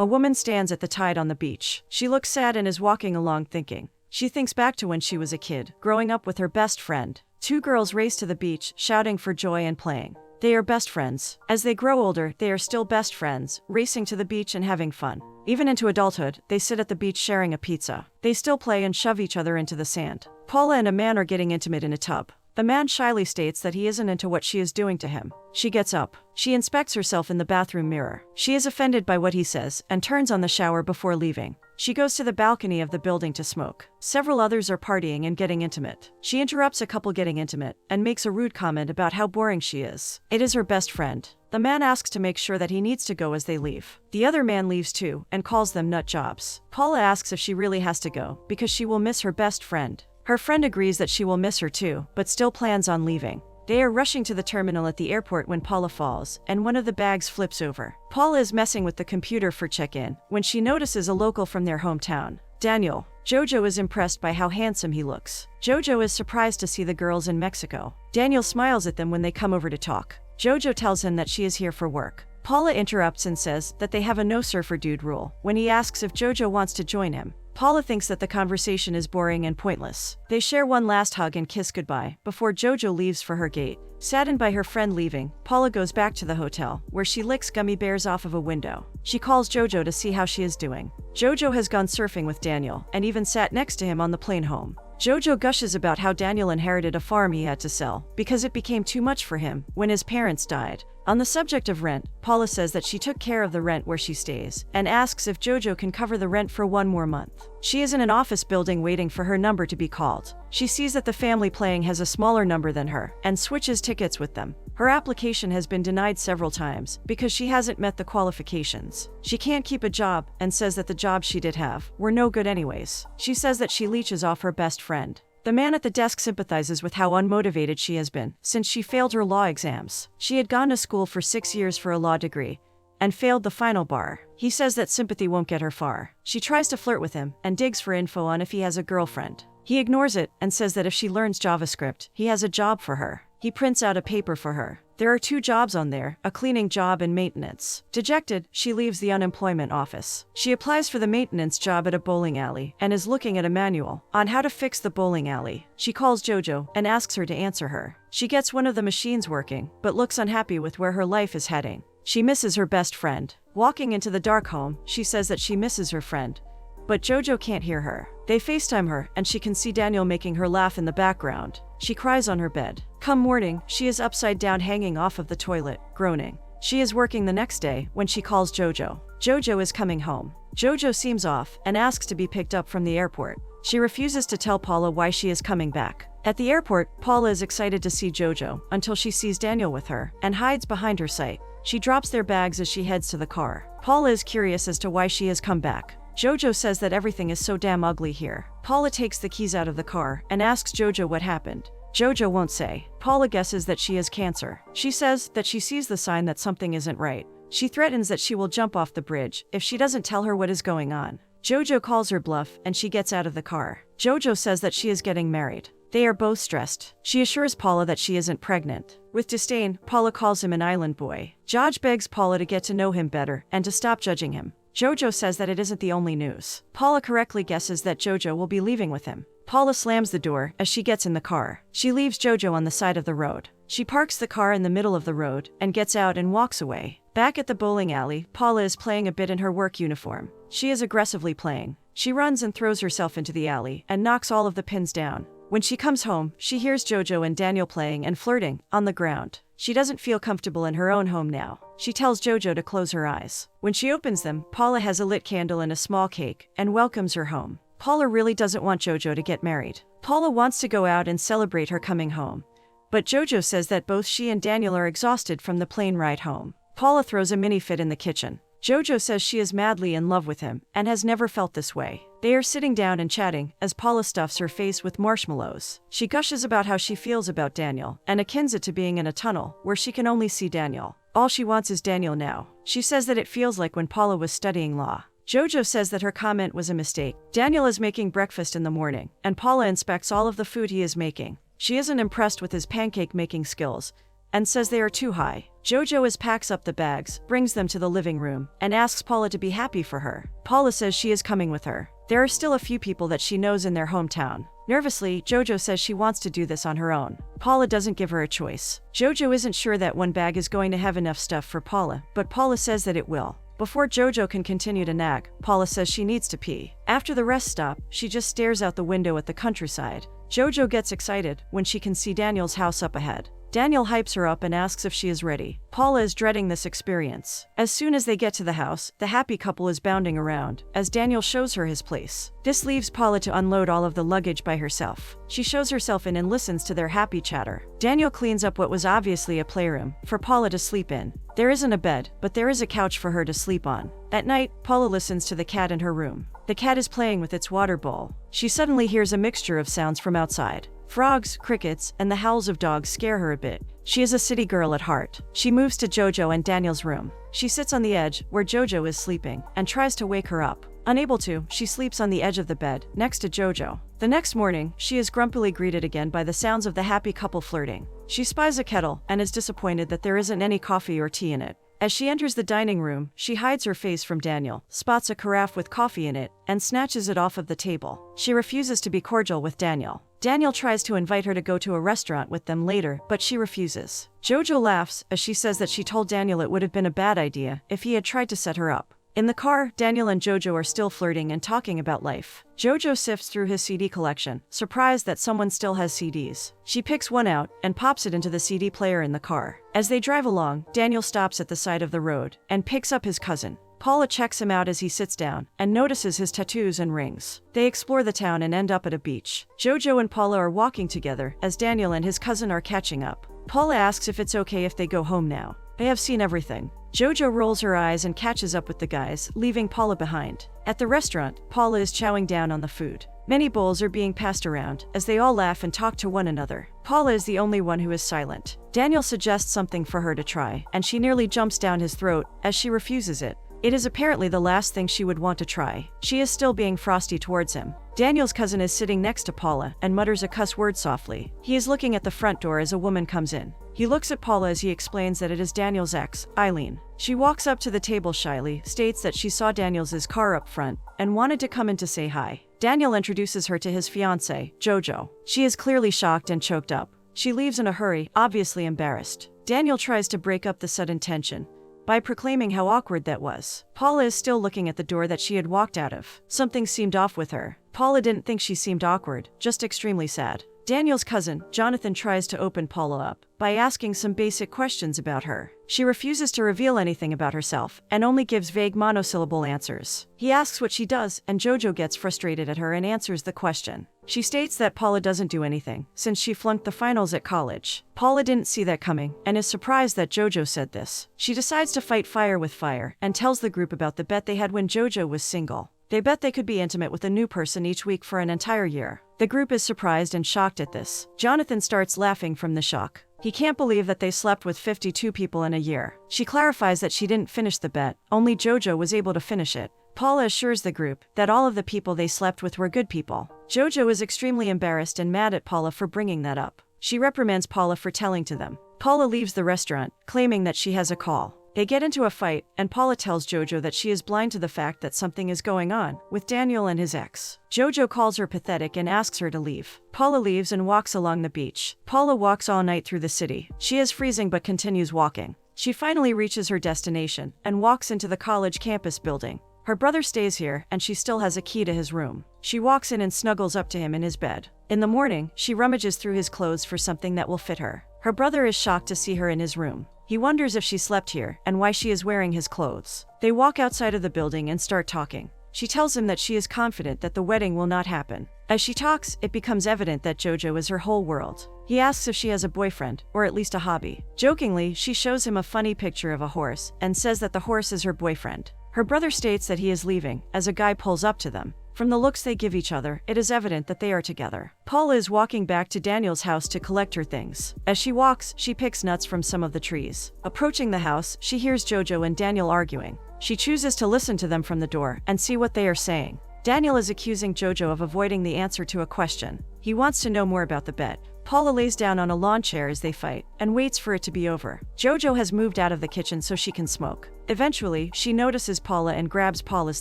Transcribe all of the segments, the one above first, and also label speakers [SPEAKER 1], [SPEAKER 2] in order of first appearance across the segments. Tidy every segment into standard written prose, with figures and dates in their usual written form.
[SPEAKER 1] A woman stands at the tide on the beach. She looks sad and is walking along thinking. She thinks back to when she was a kid, growing up with her best friend. Two girls race to the beach, shouting for joy and playing. They are best friends. As they grow older, they are still best friends, racing to the beach and having fun. Even into adulthood, they sit at the beach sharing a pizza. They still play and shove each other into the sand. Paula and a man are getting intimate in a tub. The man shyly states that he isn't into what she is doing to him. She gets up. She inspects herself in the bathroom mirror. She is offended by what he says and turns on the shower before leaving. She goes to the balcony of the building to smoke. Several others are partying and getting intimate. She interrupts a couple getting intimate and makes a rude comment about how boring she is. It is her best friend. The man asks to make sure that he needs to go as they leave. The other man leaves too and calls them nut jobs. Paula asks if she really has to go because she will miss her best friend. Her friend agrees that she will miss her too, but still plans on leaving. They are rushing to the terminal at the airport when Paula falls, and one of the bags flips over. Paula is messing with the computer for check-in when she notices a local from their hometown, Daniel. Jojo is impressed by how handsome he looks. Jojo is surprised to see the girls in Mexico. Daniel smiles at them when they come over to talk. Jojo tells him that she is here for work. Paula interrupts and says that they have a no surfer dude rule when he asks if Jojo wants to join him. Paula thinks that the conversation is boring and pointless. They share one last hug and kiss goodbye before Jojo leaves for her gate. Saddened by her friend leaving, Paula goes back to the hotel, where she licks gummy bears off of a window. She calls Jojo to see how she is doing. Jojo has gone surfing with Daniel, and even sat next to him on the plane home. Jojo gushes about how Daniel inherited a farm he had to sell, because it became too much for him when his parents died. On the subject of rent, Paula says that she took care of the rent where she stays, and asks if Jojo can cover the rent for one more month. She is in an office building waiting for her number to be called. She sees that the family playing has a smaller number than her, and switches tickets with them. Her application has been denied several times because she hasn't met the qualifications. She can't keep a job, and says that the jobs she did have were no good anyways. She says that she leeches off her best friend. The man at the desk sympathizes with how unmotivated she has been since she failed her law exams. She had gone to school for 6 years for a law degree and failed the final bar. He says that sympathy won't get her far. She tries to flirt with him and digs for info on if he has a girlfriend. He ignores it and says that if she learns JavaScript, he has a job for her. He prints out a paper for her. There are 2 jobs on there, a cleaning job and maintenance. Dejected, she leaves the unemployment office. She applies for the maintenance job at a bowling alley and is looking at a manual on how to fix the bowling alley. She calls Jojo and asks her to answer her. She gets one of the machines working, but looks unhappy with where her life is heading. She misses her best friend. Walking into the dark home, she says that she misses her friend, but Jojo can't hear her. They FaceTime her, and she can see Daniel making her laugh in the background. She cries on her bed. Come morning, she is upside down hanging off of the toilet, groaning. She is working the next day when she calls Jojo. Jojo is coming home. Jojo seems off and asks to be picked up from the airport. She refuses to tell Paula why she is coming back. At the airport, Paula is excited to see Jojo until she sees Daniel with her and hides behind her sight. She drops their bags as she heads to the car. Paula is curious as to why she has come back. Jojo says that everything is so damn ugly here. Paula takes the keys out of the car and asks Jojo what happened. Jojo won't say. Paula guesses that she has cancer. She says that she sees the sign that something isn't right. She threatens that she will jump off the bridge if she doesn't tell her what is going on. Jojo calls her bluff and she gets out of the car. Jojo says that she is getting married. They are both stressed. She assures Paula that she isn't pregnant. With disdain, Paula calls him an island boy. Jaj begs Paula to get to know him better and to stop judging him. Jojo says that it isn't the only news. Paula correctly guesses that Jojo will be leaving with him. Paula slams the door as she gets in the car. She leaves Jojo on the side of the road. She parks the car in the middle of the road and gets out and walks away. Back at the bowling alley, Paula is playing a bit in her work uniform. She is aggressively playing. She runs and throws herself into the alley and knocks all of the pins down. When she comes home, she hears Jojo and Daniel playing and flirting on the ground. She doesn't feel comfortable in her own home now. She tells Jojo to close her eyes. When she opens them, Paula has a lit candle and a small cake and welcomes her home. Paula really doesn't want Jojo to get married. Paula wants to go out and celebrate her coming home, but Jojo says that both she and Daniel are exhausted from the plane ride home. Paula throws a mini fit in the kitchen. Jojo says she is madly in love with him and has never felt this way. They are sitting down and chatting as Paula stuffs her face with marshmallows. She gushes about how she feels about Daniel and akins it to being in a tunnel where she can only see Daniel. All she wants is Daniel now. She says that it feels like when Paula was studying law. Jojo says that her comment was a mistake. Daniel is making breakfast in the morning, and Paula inspects all of the food he is making. She isn't impressed with his pancake making skills and says they are too high. Jojo packs up the bags, brings them to the living room, and asks Paula to be happy for her. Paula says she is coming with her. There are still a few people that she knows in their hometown. Nervously, Jojo says she wants to do this on her own. Paula doesn't give her a choice. Jojo isn't sure that one bag is going to have enough stuff for Paula, but Paula says that it will. Before Jojo can continue to nag, Paula says she needs to pee. After the rest stop, she just stares out the window at the countryside. Jojo gets excited when she can see Daniel's house up ahead. Daniel hypes her up and asks if she is ready. Paula is dreading this experience. As soon as they get to the house, the happy couple is bounding around, as Daniel shows her his place. This leaves Paula to unload all of the luggage by herself. She shows herself in and listens to their happy chatter. Daniel cleans up what was obviously a playroom for Paula to sleep in. There isn't a bed, but there is a couch for her to sleep on. At night, Paula listens to the cat in her room. The cat is playing with its water bowl. She suddenly hears a mixture of sounds from outside. Frogs, crickets, and the howls of dogs scare her a bit. She is a city girl at heart. She moves to Jojo and Daniel's room. She sits on the edge, where Jojo is sleeping, and tries to wake her up. Unable to, she sleeps on the edge of the bed, next to Jojo. The next morning, she is grumpily greeted again by the sounds of the happy couple flirting. She spies a kettle, and is disappointed that there isn't any coffee or tea in it. As she enters the dining room, she hides her face from Daniel, spots a carafe with coffee in it, and snatches it off of the table. She refuses to be cordial with Daniel. Daniel tries to invite her to go to a restaurant with them later, but she refuses. Jojo laughs as she says that she told Daniel it would have been a bad idea if he had tried to set her up. In the car, Daniel and Jojo are still flirting and talking about life. Jojo sifts through his CD collection, surprised that someone still has CDs. She picks one out and pops it into the CD player in the car. As they drive along, Daniel stops at the side of the road and picks up his cousin. Paula checks him out as he sits down and notices his tattoos and rings. They explore the town and end up at a beach. Jojo and Paula are walking together as Daniel and his cousin are catching up. Paula asks if it's okay if they go home now. They have seen everything. Jojo rolls her eyes and catches up with the guys, leaving Paula behind. At the restaurant, Paula is chowing down on the food. Many bowls are being passed around as they all laugh and talk to one another. Paula is the only one who is silent. Daniel suggests something for her to try, and she nearly jumps down his throat as she refuses it. It is apparently the last thing she would want to try. She is still being frosty towards him. Daniel's cousin is sitting next to Paula and mutters a cuss word softly. He is looking at the front door as a woman comes in. He looks at Paula as he explains that it is Daniel's ex, Eileen. She walks up to the table shyly, states that she saw Daniel's car up front, and wanted to come in to say hi. Daniel introduces her to his fiancée, Jojo. She is clearly shocked and choked up. She leaves in a hurry, obviously embarrassed. Daniel tries to break up the sudden tension by proclaiming how awkward that was. Paula is still looking at the door that she had walked out of. Something seemed off with her. Paula didn't think she seemed awkward, just extremely sad. Daniel's cousin, Jonathan, tries to open Paula up by asking some basic questions about her. She refuses to reveal anything about herself and only gives vague monosyllable answers. He asks what she does, and Jojo gets frustrated at her and answers the question. She states that Paula doesn't do anything since she flunked the finals at college. Paula didn't see that coming and is surprised that Jojo said this. She decides to fight fire with fire and tells the group about the bet they had when Jojo was single. They bet they could be intimate with a new person each week for an entire year. The group is surprised and shocked at this. Jonathan starts laughing from the shock. He can't believe that they slept with 52 people in a year. She clarifies that she didn't finish the bet, only Jojo was able to finish it. Paula assures the group that all of the people they slept with were good people. Jojo is extremely embarrassed and mad at Paula for bringing that up. She reprimands Paula for telling to them. Paula leaves the restaurant, claiming that she has a call. They get into a fight, and Paula tells Jojo that she is blind to the fact that something is going on with Daniel and his ex. Jojo calls her pathetic and asks her to leave. Paula leaves and walks along the beach. Paula walks all night through the city. She is freezing but continues walking. She finally reaches her destination and walks into the college campus building. Her brother stays here, and she still has a key to his room. She walks in and snuggles up to him in his bed. In the morning, she rummages through his clothes for something that will fit her. Her brother is shocked to see her in his room. He wonders if she slept here and why she is wearing his clothes. They walk outside of the building and start talking. She tells him that she is confident that the wedding will not happen. As she talks, it becomes evident that Jojo is her whole world. He asks if she has a boyfriend, or at least a hobby. Jokingly, she shows him a funny picture of a horse and says that the horse is her boyfriend. Her brother states that he is leaving, as a guy pulls up to them. From the looks they give each other, it is evident that they are together. Paula is walking back to Daniel's house to collect her things. As she walks, she picks nuts from some of the trees. Approaching the house, she hears Jojo and Daniel arguing. She chooses to listen to them from the door and see what they are saying. Daniel is accusing Jojo of avoiding the answer to a question. He wants to know more about the bet. Paula lays down on a lawn chair as they fight and waits for it to be over. Jojo has moved out of the kitchen so she can smoke. Eventually, she notices Paula and grabs Paula's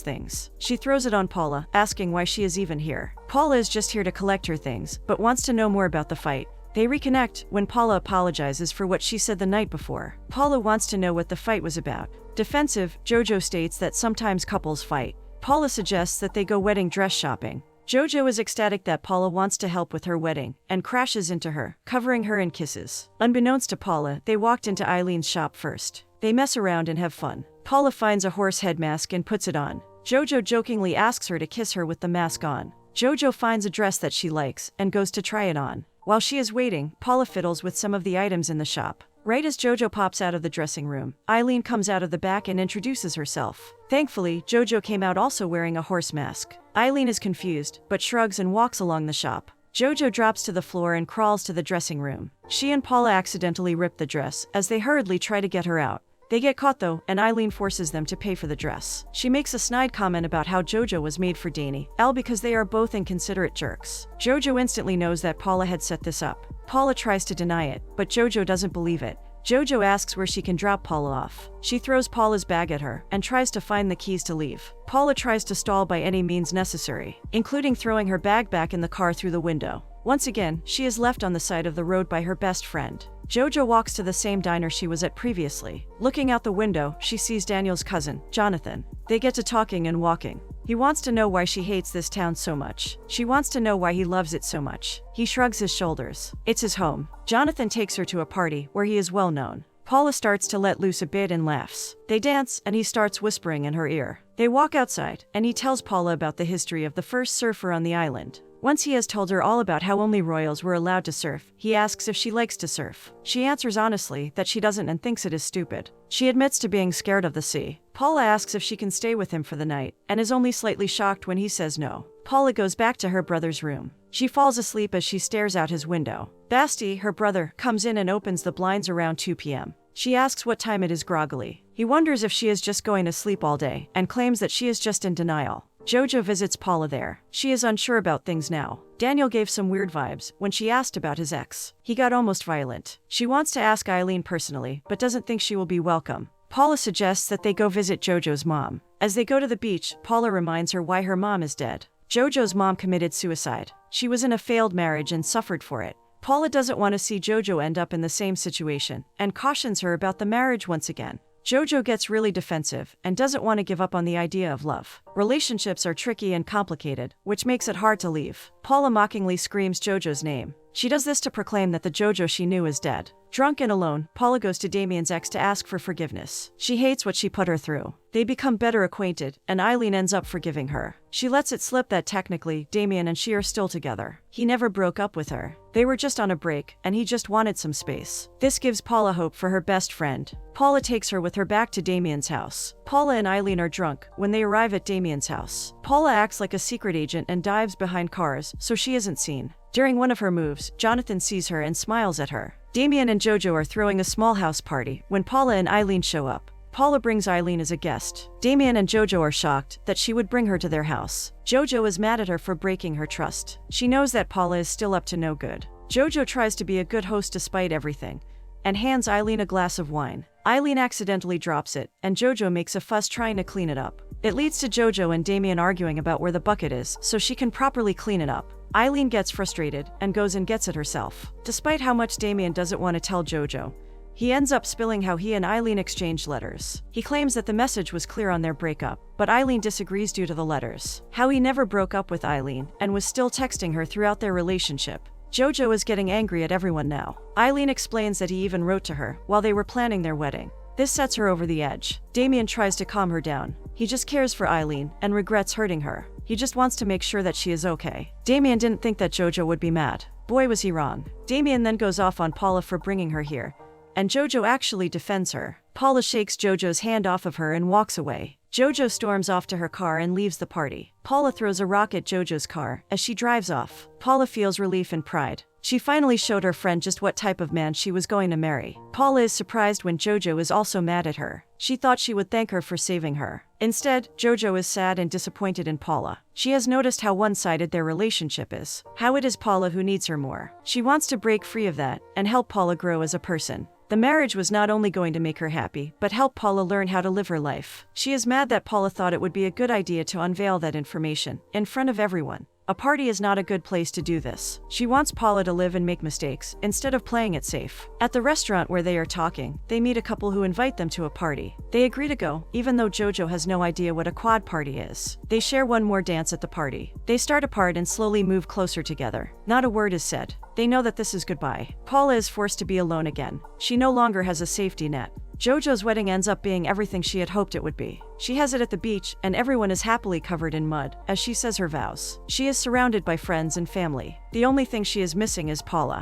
[SPEAKER 1] things. She throws it on Paula, asking why she is even here. Paula is just here to collect her things, but wants to know more about the fight. They reconnect when Paula apologizes for what she said the night before. Paula wants to know what the fight was about. Defensive, Jojo states that sometimes couples fight. Paula suggests that they go wedding dress shopping. Jojo is ecstatic that Paula wants to help with her wedding and crashes into her, covering her in kisses. Unbeknownst to Paula, they walked into Eileen's shop first. They mess around and have fun. Paula finds a horse head mask and puts it on. Jojo jokingly asks her to kiss her with the mask on. Jojo finds a dress that she likes and goes to try it on. While she is waiting, Paula fiddles with some of the items in the shop. Right as Jojo pops out of the dressing room, Eileen comes out of the back and introduces herself. Thankfully, Jojo came out also wearing a horse mask. Eileen is confused, but shrugs and walks along the shop. Jojo drops to the floor and crawls to the dressing room. She and Paula accidentally rip the dress as they hurriedly try to get her out. They get caught though, and Eileen forces them to pay for the dress. She makes a snide comment about how Jojo was made for Daniel because they are both inconsiderate jerks. Jojo instantly knows that Paula had set this up. Paula tries to deny it, but Jojo doesn't believe it. Jojo asks where she can drop Paula off. She throws Paula's bag at her and tries to find the keys to leave. Paula tries to stall by any means necessary, including throwing her bag back in the car through the window. Once again, she is left on the side of the road by her best friend. Jojo walks to the same diner she was at previously. Looking out the window, she sees Daniel's cousin, Jonathan. They get to talking and walking. He wants to know why she hates this town so much. She wants to know why he loves it so much. He shrugs his shoulders. It's his home. Jonathan takes her to a party where he is well known. Paula starts to let loose a bit and laughs. They dance, and he starts whispering in her ear. They walk outside, and he tells Paula about the history of the first surfer on the island. Once he has told her all about how only royals were allowed to surf, he asks if she likes to surf. She answers honestly that she doesn't and thinks it is stupid. She admits to being scared of the sea. Paula asks if she can stay with him for the night, and is only slightly shocked when he says no. Paula goes back to her brother's room. She falls asleep as she stares out his window. Basti, her brother, comes in and opens the blinds around 2 p.m. She asks what time it is groggily. He wonders if she is just going to sleep all day, and claims that she is just in denial. Jojo visits Paula there. She is unsure about things now. Daniel gave some weird vibes when she asked about his ex. He got almost violent. She wants to ask Eileen personally, but doesn't think she will be welcome. Paula suggests that they go visit Jojo's mom. As they go to the beach, Paula reminds her why her mom is dead. Jojo's mom committed suicide. She was in a failed marriage and suffered for it. Paula doesn't want to see Jojo end up in the same situation, and cautions her about the marriage once again. Jojo gets really defensive and doesn't want to give up on the idea of love. Relationships are tricky and complicated, which makes it hard to leave. Paula mockingly screams Jojo's name. She does this to proclaim that the Jojo she knew is dead. Drunk and alone, Paula goes to Damien's ex to ask for forgiveness. She hates what she put her through. They become better acquainted, and Eileen ends up forgiving her. She lets it slip that technically, Damien and she are still together. He never broke up with her. They were just on a break, and he just wanted some space. This gives Paula hope for her best friend. Paula takes her with her back to Damien's house. Paula and Eileen are drunk when they arrive at Damien's house. Paula acts like a secret agent and dives behind cars, so she isn't seen. During one of her moves, Jonathan sees her and smiles at her. Damien and Jojo are throwing a small house party when Paula and Eileen show up. Paula brings Eileen as a guest. Damien and Jojo are shocked that she would bring her to their house. Jojo is mad at her for breaking her trust. She knows that Paula is still up to no good. Jojo tries to be a good host despite everything, and hands Eileen a glass of wine. Eileen accidentally drops it, and Jojo makes a fuss trying to clean it up. It leads to Jojo and Damien arguing about where the bucket is so she can properly clean it up. Eileen gets frustrated and goes and gets it herself. Despite how much Damien doesn't want to tell Jojo, he ends up spilling how he and Eileen exchanged letters. He claims that the message was clear on their breakup, but Eileen disagrees due to the letters. How he never broke up with Eileen and was still texting her throughout their relationship. Jojo is getting angry at everyone now. Eileen explains that he even wrote to her while they were planning their wedding. This sets her over the edge. Damien tries to calm her down. He just cares for Eileen and regrets hurting her. He just wants to make sure that she is okay. Damien didn't think that Jojo would be mad. Boy, was he wrong. Damien then goes off on Paula for bringing her here, and Jojo actually defends her. Paula shakes Jojo's hand off of her and walks away. Jojo storms off to her car and leaves the party. Paula throws a rock at Jojo's car as she drives off. Paula feels relief and pride. She finally showed her friend just what type of man she was going to marry. Paula is surprised when Jojo is also mad at her. She thought she would thank her for saving her. Instead, Jojo is sad and disappointed in Paula. She has noticed how one-sided their relationship is. How it is Paula who needs her more. She wants to break free of that and help Paula grow as a person. The marriage was not only going to make her happy, but help Paula learn how to live her life. She is mad that Paula thought it would be a good idea to unveil that information in front of everyone. A party is not a good place to do this. She wants Paula to live and make mistakes, instead of playing it safe. At the restaurant where they are talking, they meet a couple who invite them to a party. They agree to go, even though Jojo has no idea what a quad party is. They share one more dance at the party. They start apart and slowly move closer together. Not a word is said. They know that this is goodbye. Paula is forced to be alone again. She no longer has a safety net. Jojo's wedding ends up being everything she had hoped it would be. She has it at the beach, and everyone is happily covered in mud, as she says her vows. She is surrounded by friends and family. The only thing she is missing is Paula.